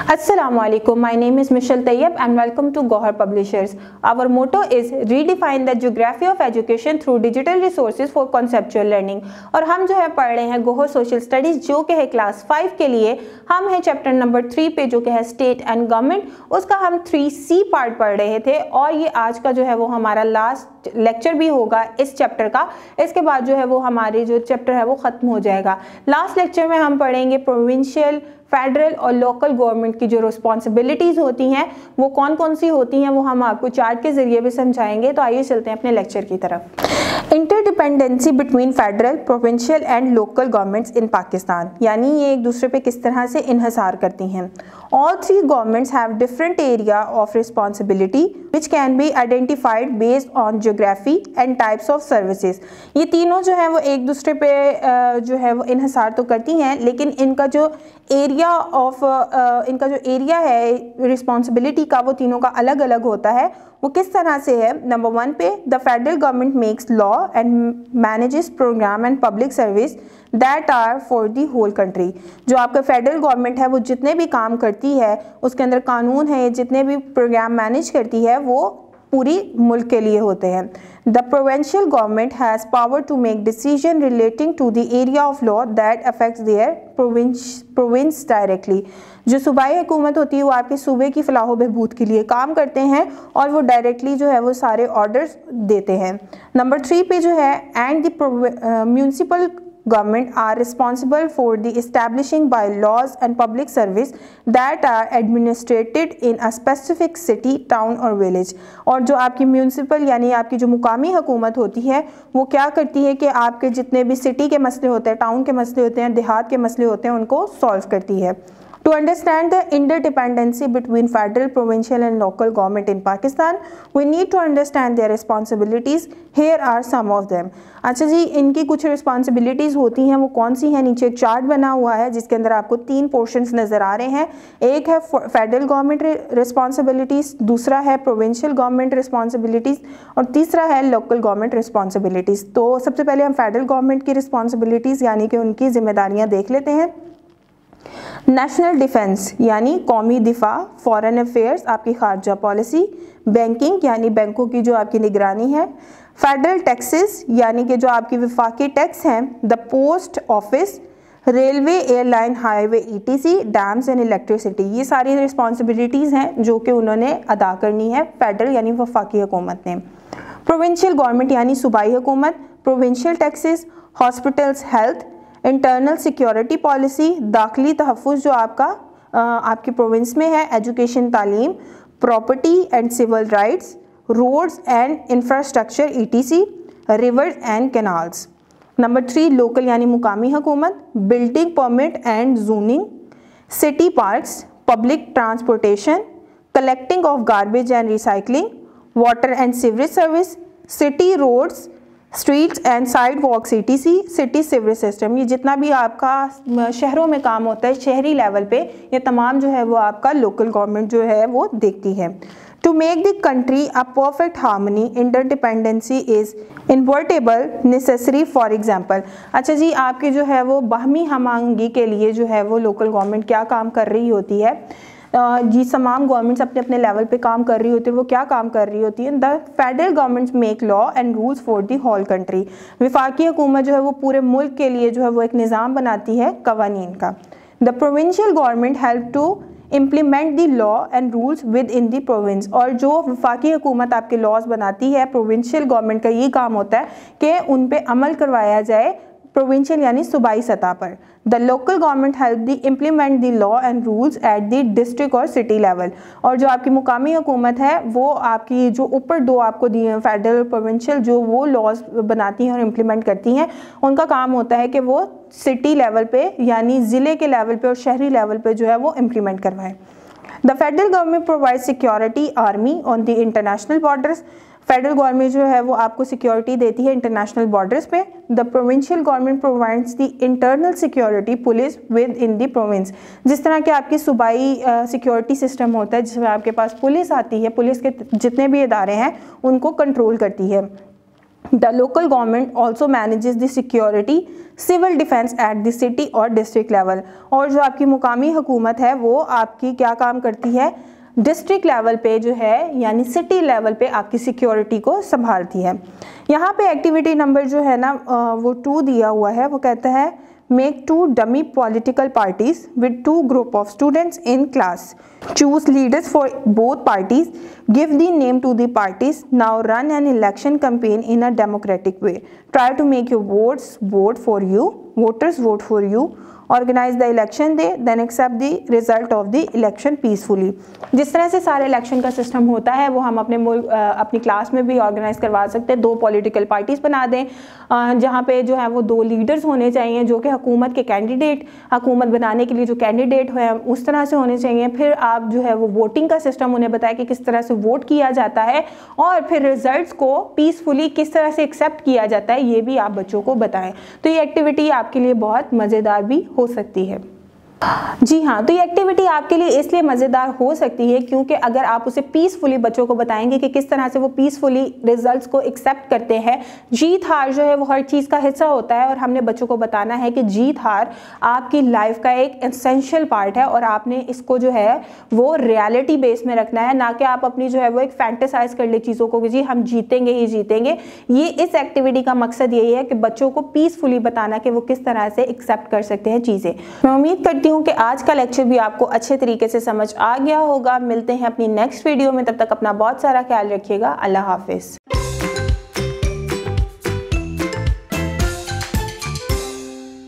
Assalamualaikum. My name is Michelle Tayyab and welcome to Gohar Publishers. Our motto is redefine the geography of education through digital resources for conceptual learning. और हम जो है पढ़ रहे हैं Gohar social studies जो कि है क्लास 5 के लिए। हम हैं चैप्टर नंबर 3 पे जो कि है स्टेट एंड गवर्नमेंट, उसका हम 3C पार्ट पढ़ रहे थे और ये आज का जो है वो हमारा लास्ट लेक्चर भी होगा इस चैप्टर का। इसके बाद जो है वो हमारे जो चैप्टर है वो खत्म हो जाएगा। लास्ट लेक्चर में हम पढ़ेंगे प्रोविंशियल, फेडरल और लोकल गवर्नमेंट की जो रिस्पॉन्सिबिलिटीज़ होती हैं वो कौन कौन सी होती हैं, वो हम आपको चार्ट के जरिए भी समझाएंगे। तो आइए चलते हैं अपने लेक्चर की तरफ। Interdependency between federal, provincial and local governments इन पाकिस्तान, यानी ये एक दूसरे पे किस तरह से इन्हसार करती हैं। All three governments have different area of responsibility which can be identified based on geography and types of services। ये तीनों जो है वो एक दूसरे पे जो है वो इन्हसार तो करती हैं, लेकिन इनका जो एरिया है रिस्पॉन्सिबिलिटी का वो तीनों का अलग अलग होता है। वो किस तरह से है? नंबर 1 पे the federal government makes law and manages program and public service that are for the whole country. जो आपका फेडरल गवर्नमेंट है वो जितने भी काम करती है उसके अंदर कानून है, जितने भी प्रोग्राम मैनेज करती है वो पूरी मुल्क के लिए होते हैं। The provincial government has power to make decision relating to the area of law that affects their province directly. जो सूबाई हुकूमत होती है वो आपके सूबे की फलाह बहबूद के लिए काम करते हैं और वो डायरेक्टली जो है वो सारे ऑर्डर्स देते हैं। नंबर 3 पे जो है and the municipal government are responsible for the establishing by laws and public service that are administrated in a specific city, town or village। और जो आपकी म्यूनसिपल यानी आपकी जो मुकामी हुकूमत होती है वो क्या करती है कि आपके जितने भी सिटी के मसले होते हैं, टाउन के मसले होते हैं, देहात के मसले होते हैं, उनको सॉल्व करती है। To understand the interdependency between federal, provincial and local government in Pakistan, we need to understand their responsibilities. Here are some of them। अच्छा जी, इनकी कुछ रिस्पॉन्सिबिलिटीज़ होती हैं, वो कौन सी हैं? नीचे एक चार्ट बना हुआ है जिसके अंदर आपको 3 पोर्शंस नज़र आ रहे हैं। एक है फेडरल गवर्नमेंट रिस्पॉन्सिबिलिटीज़, दूसरा है प्रोविंशियल गवर्नमेंट रिस्पॉन्सिबिलिटीज़ और तीसरा है लोकल गवर्नमेंट रिस्पॉन्सिबिलिटीज़। तो सबसे पहले हम फेडरल गवर्नमेंट की रिस्पॉन्सिबिलिटीज़ यानी कि उनकी जिम्मेदारियाँ देख लेते हैं। नेशनल डिफेंस यानी कौमी दिफा, फॉरेन अफेयर्स आपकी खारजा पॉलिसी, बैंकिंग यानी बैंकों की जो आपकी निगरानी है, फेडरल टैक्सेस यानी कि जो आपकी वफाकी टैक्स हैं, the post office, railway, airline, highway, ETC, dams and electricity. ये सारी रिस्पॉन्सिबिलिटीज़ हैं जो कि उन्होंने अदा करनी है फेडरल यानी वफाकी हुकूमत ने। प्रोविंशियल गवर्नमेंट यानी सूबाई हुकूमत, provincial taxes, hospitals, health, internal security policy, दाखिली तहफ़्फ़ुज़ जो आपकी प्रोविंस में है, एजुकेशन तालीम, property and civil rights, roads and infrastructure ETC, rivers and canals. Number 3 local यानी मुकामी हुकूमत, building permit and zoning, city parks, public transportation, collecting of garbage and recycling, water and sewerage service, city roads, streets and sidewalks ETC, city sewerage system. ये जितना भी आपका शहरों में काम होता है शहरी लेवल पे, ये तमाम जो है वो आपका लोकल गवर्नमेंट जो है वो देखती है। To make the country a perfect harmony, interdependency is inevitable necessary. For example, अच्छा जी, आपकी जो है वो बाहमी हमआहंगी के लिए जो है वो लोकल गवर्नमेंट क्या काम कर रही होती है? जी, तमाम गवर्नमेंट्स अपने अपने लेवल पे काम कर रही होती है। वो क्या काम कर रही होती है? The federal governments make law and rules for the whole country. वफाकी हुकूमत जो है वो पूरे मुल्क के लिए जो है वो एक निज़ाम बनाती है कवानीन का। The provincial government help to implement the law and rules within the province. और जो वफाकी हुकूमत आपके लॉज बनाती है, प्रोविंशियल गवर्नमेंट का ये काम होता है कि उन पर अमल करवाया जाए प्रोविंशियल यानी सूबाई सतह पर। The local government help the implement the law and rules at the district और सिटी लेवल। और जो आपकी मुकामी हुकूमत है वो आपकी जो ऊपर 2 आपको दिए हैं फेडरल प्रोविंशियल, जो वो लॉज बनाती हैं और इम्प्लीमेंट करती हैं, उनका काम होता है कि वो सिटी लेवल पे यानी ज़िले के लेवल पे और शहरी लेवल पे जो है वो इम्प्लीमेंट करवाएं। The federal government provide security army on the international borders. Federal government जो है वो आपको सिक्योरिटी देती है इंटरनेशनल बॉर्डर्स पे। The provincial government provides the internal security police with in the province. जिस तरह के आपकी सूबाई सिक्योरिटी सिस्टम होता है जिसमें आपके पास पुलिस आती है, पुलिस के जितने भी इदारे हैं उनको कंट्रोल करती है। The local government also manages the security, civil defense at the city और district level। और जो आपकी मुकामी हुकूमत है वो आपकी क्या काम करती है, डिस्ट्रिक्ट लेवल पे जो है यानी सिटी लेवल पे आपकी सिक्योरिटी को संभालती है। यहाँ पे एक्टिविटी नंबर जो है ना वो 2 दिया हुआ है, वो कहता है make 2 dummy political parties with 2 group of students in class, choose leaders for both parties, give the name to the parties, now run an election campaign in a democratic way, try to make your voters vote for you, organize the election day, then accept the result of the election peacefully। जिस तरह से सारे election का system होता है वो हम अपनी क्लास में भी ऑर्गेनाइज करवा सकते हैं। 2 पॉलिटिकल पार्टीज बना दें जहाँ पे जो है वो 2 लीडर्स होने चाहिए जो कि हुकूमत के कैंडिडेट, हुकूमत बनाने के लिए जो कैंडिडेट हैं उस तरह से होने चाहिए। फिर आप जो है वो वोटिंग का सिस्टम उन्हें बताएं कि किस तरह से वोट किया जाता है और फिर रिजल्ट्स को पीसफुली किस तरह से एक्सेप्ट किया जाता है ये भी आप बच्चों को बताएं। तो ये एक्टिविटी आपके लिए बहुत मज़ेदार भी हो सकती है। जी हाँ, तो ये एक्टिविटी आपके लिए इसलिए मज़ेदार हो सकती है क्योंकि अगर आप उसे पीसफुली बच्चों को बताएंगे कि किस तरह से वो पीसफुली रिजल्ट्स को एक्सेप्ट करते हैं। जीत हार जो है वो हर चीज़ का हिस्सा होता है और हमने बच्चों को बताना है कि जीत हार आपकी लाइफ का एक एसेंशियल पार्ट है और आपने इसको जो है वो रियलिटी बेस में रखना है, ना कि आप अपनी जो है वो एक फैंटेसाइज कर ले चीज़ों को कि जी हम जीतेंगे ही जीतेंगे। ये इस एक्टिविटी का मकसद यही है कि बच्चों को पीसफुली बताना कि वो किस तरह से एक्सेप्ट कर सकते हैं चीज़ें। मैं उम्मीद करती हूँ कि आज का लेक्चर भी आपको अच्छे तरीके से समझ आ गया होगा। मिलते हैं अपनी नेक्स्ट वीडियो में, तब तक अपना बहुत सारा ख्याल रखिएगा। अल्लाह हाफिज़।